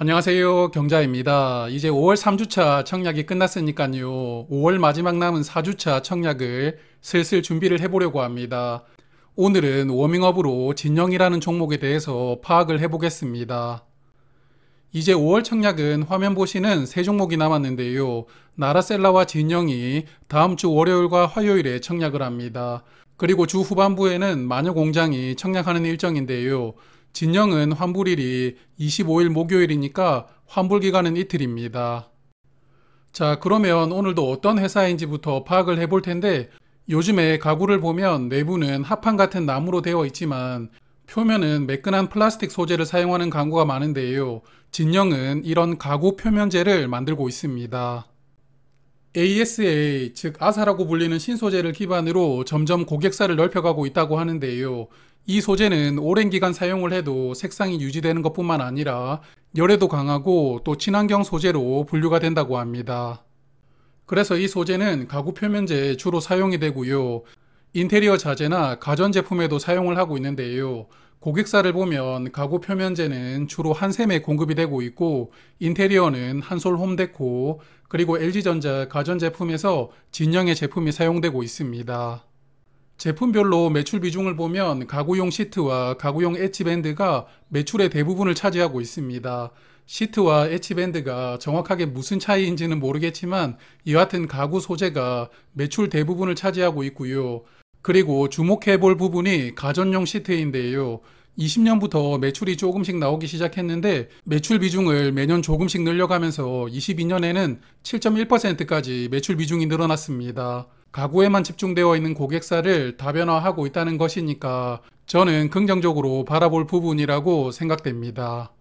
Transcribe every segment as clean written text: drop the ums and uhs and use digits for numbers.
안녕하세요. 경자입니다. 이제 5월 3주차 청약이 끝났으니까요. 5월 마지막 남은 4주차 청약을 슬슬 준비를 해보려고 합니다. 오늘은 워밍업으로 진영이라는 종목에 대해서 파악을 해보겠습니다. 이제 5월 청약은 화면 보시는 세 종목이 남았는데요. 나라셀라와 진영이 다음 주 월요일과 화요일에 청약을 합니다. 그리고 주 후반부에는 마녀공장이 청약하는 일정인데요. 진영은 환불일이 25일 목요일이니까 환불 기간은 이틀입니다. 자, 그러면 오늘도 어떤 회사인지부터 파악을 해볼 텐데 요즘에 가구를 보면 내부는 합판 같은 나무로 되어 있지만 표면은 매끈한 플라스틱 소재를 사용하는 가구가 많은데요. 진영은 이런 가구 표면재를 만들고 있습니다. ASA, 즉 아사라고 불리는 신소재를 기반으로 점점 고객사를 넓혀가고 있다고 하는데요. 이 소재는 오랜 기간 사용을 해도 색상이 유지되는 것뿐만 아니라 열에도 강하고 또 친환경 소재로 분류가 된다고 합니다. 그래서 이 소재는 가구 표면재에 주로 사용이 되고요. 인테리어 자재나 가전제품에도 사용을 하고 있는데요. 고객사를 보면 가구 표면재는 주로 한샘에 공급이 되고 있고 인테리어는 한솔 홈데코 그리고 LG전자 가전제품에서 진영의 제품이 사용되고 있습니다. 제품별로 매출 비중을 보면 가구용 시트와 가구용 엣지밴드가 매출의 대부분을 차지하고 있습니다. 시트와 엣지밴드가 정확하게 무슨 차이인지는 모르겠지만 여하튼 가구 소재가 매출 대부분을 차지하고 있고요. 그리고 주목해 볼 부분이 가전용 시트인데요. 20년부터 매출이 조금씩 나오기 시작했는데 매출 비중을 매년 조금씩 늘려가면서 22년에는 7.1%까지 매출 비중이 늘어났습니다. 가구에만 집중되어 있는 고객사를 다변화하고 있다는 것이니까 저는 긍정적으로 바라볼 부분이라고 생각됩니다.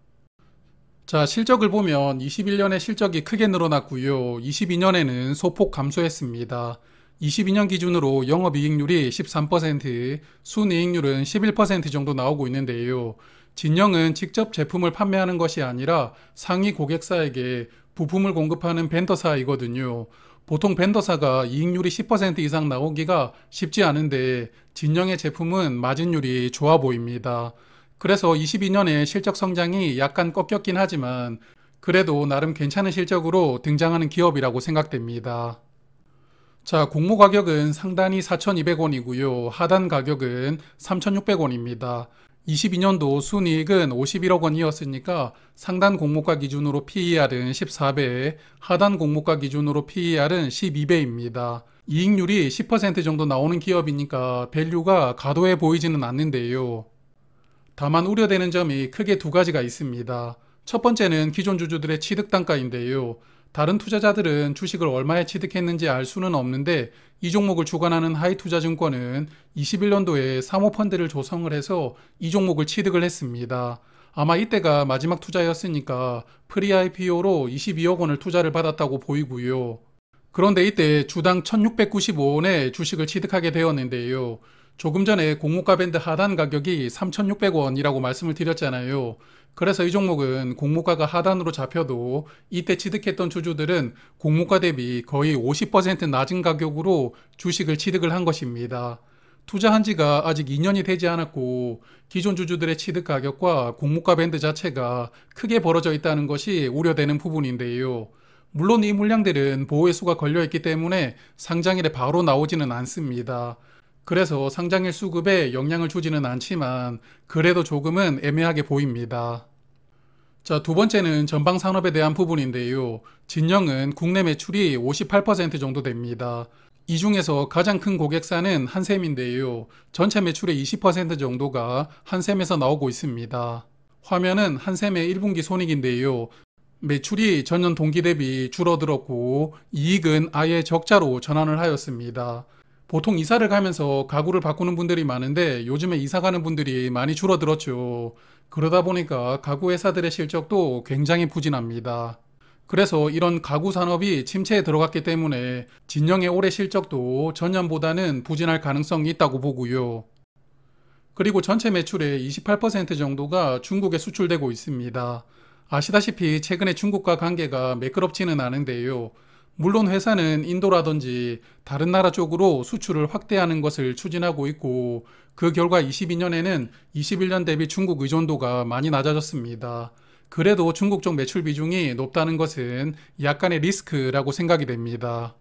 자, 실적을 보면 21년에 실적이 크게 늘어났고요. 22년에는 소폭 감소했습니다. 22년 기준으로 영업이익률이 13%, 순이익률은 11% 정도 나오고 있는데요. 진영은 직접 제품을 판매하는 것이 아니라 상위 고객사에게 부품을 공급하는 벤더사이거든요. 보통 벤더사가 이익률이 10% 이상 나오기가 쉽지 않은데 진영의 제품은 마진율이 좋아 보입니다. 그래서 22년에 실적 성장이 약간 꺾였긴 하지만 그래도 나름 괜찮은 실적으로 등장하는 기업이라고 생각됩니다. 자, 공모 가격은 상단이 4,200원이고요. 하단 가격은 3,600원입니다. 22년도 순이익은 51억 원이었으니까 상단 공모가 기준으로 PER은 14배, 하단 공모가 기준으로 PER은 12배입니다. 이익률이 10% 정도 나오는 기업이니까 밸류가 과도해 보이지는 않는데요. 다만 우려되는 점이 크게 두 가지가 있습니다. 첫 번째는 기존 주주들의 취득 단가인데요. 다른 투자자들은 주식을 얼마에 취득했는지 알 수는 없는데 이 종목을 주관하는 하이투자증권은 21년도에 사모펀드를 조성을 해서 이 종목을 취득을 했습니다. 아마 이때가 마지막 투자였으니까 프리-IPO로 22억 원을 투자를 받았다고 보이고요. 그런데 이때 주당 1695원에 주식을 취득하게 되었는데요. 조금 전에 공모가 밴드 하단 가격이 3,600원이라고 말씀을 드렸잖아요. 그래서 이 종목은 공모가가 하단으로 잡혀도 이때 취득했던 주주들은 공모가 대비 거의 50% 낮은 가격으로 주식을 취득을 한 것입니다. 투자한 지가 아직 2년이 되지 않았고 기존 주주들의 취득 가격과 공모가 밴드 자체가 크게 벌어져 있다는 것이 우려되는 부분인데요. 물론 이 물량들은 보호의 수가 걸려있기 때문에 상장일에 바로 나오지는 않습니다. 그래서 상장일 수급에 영향을 주지는 않지만 그래도 조금은 애매하게 보입니다. 자, 두 번째는 전방 산업에 대한 부분인데요. 진영은 국내 매출이 58% 정도 됩니다. 이 중에서 가장 큰 고객사는 한샘인데요. 전체 매출의 20% 정도가 한샘에서 나오고 있습니다. 화면은 한샘의 1분기 손익인데요. 매출이 전년 동기 대비 줄어들었고 이익은 아예 적자로 전환을 하였습니다. 보통 이사를 가면서 가구를 바꾸는 분들이 많은데 요즘에 이사 가는 분들이 많이 줄어들었죠. 그러다 보니까 가구 회사들의 실적도 굉장히 부진합니다. 그래서 이런 가구 산업이 침체에 들어갔기 때문에 진영의 올해 실적도 전년보다는 부진할 가능성이 있다고 보고요. 그리고 전체 매출의 28% 정도가 중국에 수출되고 있습니다. 아시다시피 최근에 중국과 관계가 매끄럽지는 않은데요. 물론 회사는 인도라든지 다른 나라 쪽으로 수출을 확대하는 것을 추진하고 있고 그 결과 22년에는 21년 대비 중국 의존도가 많이 낮아졌습니다. 그래도 중국 쪽 매출 비중이 높다는 것은 약간의 리스크라고 생각이 됩니다.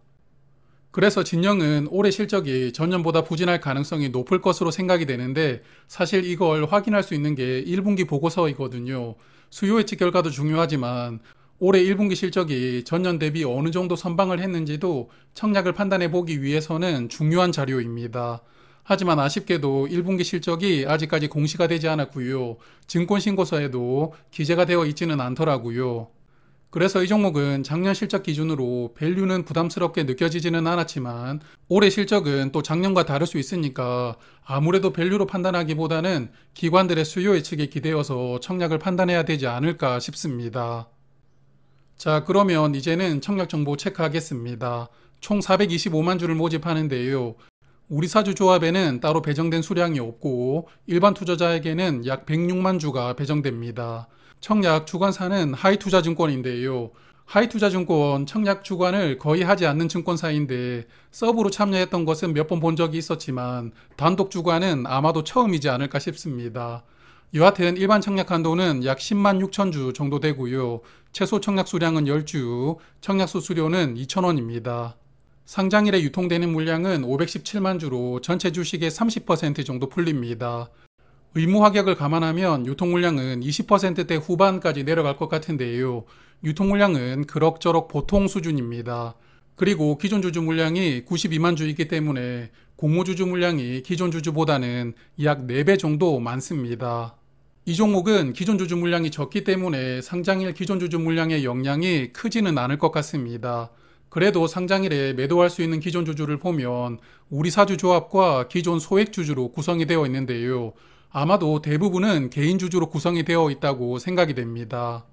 그래서 진영은 올해 실적이 전년보다 부진할 가능성이 높을 것으로 생각이 되는데 사실 이걸 확인할 수 있는 게 1분기 보고서이거든요. 수요 예측 결과도 중요하지만 올해 1분기 실적이 전년 대비 어느 정도 선방을 했는지도 청약을 판단해 보기 위해서는 중요한 자료입니다. 하지만 아쉽게도 1분기 실적이 아직까지 공시가 되지 않았고요. 증권신고서에도 기재가 되어 있지는 않더라고요. 그래서 이 종목은 작년 실적 기준으로 밸류는 부담스럽게 느껴지지는 않았지만 올해 실적은 또 작년과 다를 수 있으니까 아무래도 밸류로 판단하기보다는 기관들의 수요 예측에 기대어서 청약을 판단해야 되지 않을까 싶습니다. 자, 그러면 이제는 청약 정보 체크하겠습니다. 총 425만 주를 모집하는데요. 우리사주 조합에는 따로 배정된 수량이 없고 일반 투자자에게는 약 106만 주가 배정됩니다. 청약 주관사는 하이투자증권인데요. 하이투자증권 청약 주관을 거의 하지 않는 증권사인데 서브로 참여했던 것은 몇 번 본 적이 있었지만 단독 주관은 아마도 처음이지 않을까 싶습니다. 여하튼 일반 청약 한도는 약 10만 6천 주 정도 되고요. 최소 청약 수량은 10주, 청약수 수료는 2,000원입니다. 상장일에 유통되는 물량은 517만 주로 전체 주식의 30% 정도 풀립니다. 의무 합격을 감안하면 유통 물량은 20%대 후반까지 내려갈 것 같은데요. 유통 물량은 그럭저럭 보통 수준입니다. 그리고 기존 주주 물량이 92만 주이기 때문에 공모 주주 물량이 기존 주주보다는 약 4배 정도 많습니다. 이 종목은 기존 주주 물량이 적기 때문에 상장일 기존 주주 물량의 영향이 크지는 않을 것 같습니다. 그래도 상장일에 매도할 수 있는 기존 주주를 보면 우리사주 조합과 기존 소액 주주로 구성이 되어 있는데요. 아마도 대부분은 개인 주주로 구성이 되어 있다고 생각이 됩니다.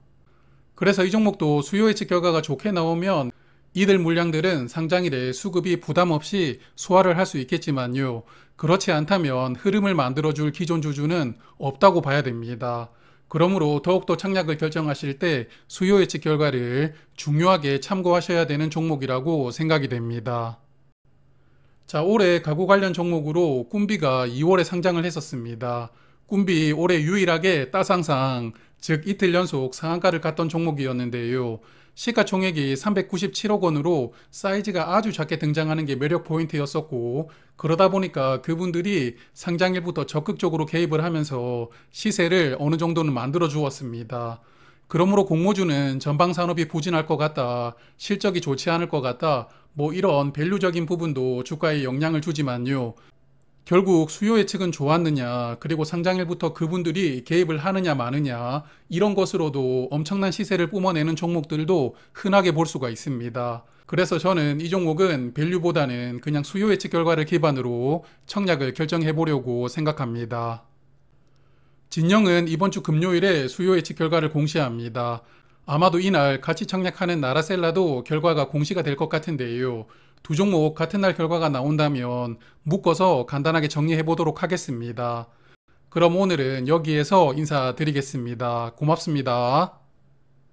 그래서 이 종목도 수요 예측 결과가 좋게 나오면 이들 물량들은 상장일에 수급이 부담 없이 소화를 할 수 있겠지만요. 그렇지 않다면 흐름을 만들어줄 기존 주주는 없다고 봐야 됩니다. 그러므로 더욱더 청약을 결정하실 때 수요 예측 결과를 중요하게 참고하셔야 되는 종목이라고 생각이 됩니다. 자, 올해 가구 관련 종목으로 꿈비가 2월에 상장을 했었습니다. 꿈비 올해 유일하게 따상상, 즉 이틀 연속 상한가를 갔던 종목이었는데요. 시가총액이 397억 원으로 사이즈가 아주 작게 등장하는 게 매력 포인트였었고 그러다 보니까 그분들이 상장일부터 적극적으로 개입을 하면서 시세를 어느 정도는 만들어 주었습니다. 그러므로 공모주는 전방 산업이 부진할 것 같다, 실적이 좋지 않을 것 같다, 뭐 이런 밸류적인 부분도 주가에 영향을 주지만요. 결국 수요 예측은 좋았느냐, 그리고 상장일부터 그분들이 개입을 하느냐 마느냐 이런 것으로도 엄청난 시세를 뿜어내는 종목들도 흔하게 볼 수가 있습니다. 그래서 저는 이 종목은 밸류보다는 그냥 수요 예측 결과를 기반으로 청약을 결정해 보려고 생각합니다. 진영은 이번 주 금요일에 수요 예측 결과를 공시합니다. 아마도 이날 같이 청약하는 나라셀라도 결과가 공시가 될 것 같은데요. 두 종목 같은 날 결과가 나온다면 묶어서 간단하게 정리해 보도록 하겠습니다. 그럼 오늘은 여기에서 인사드리겠습니다. 고맙습니다.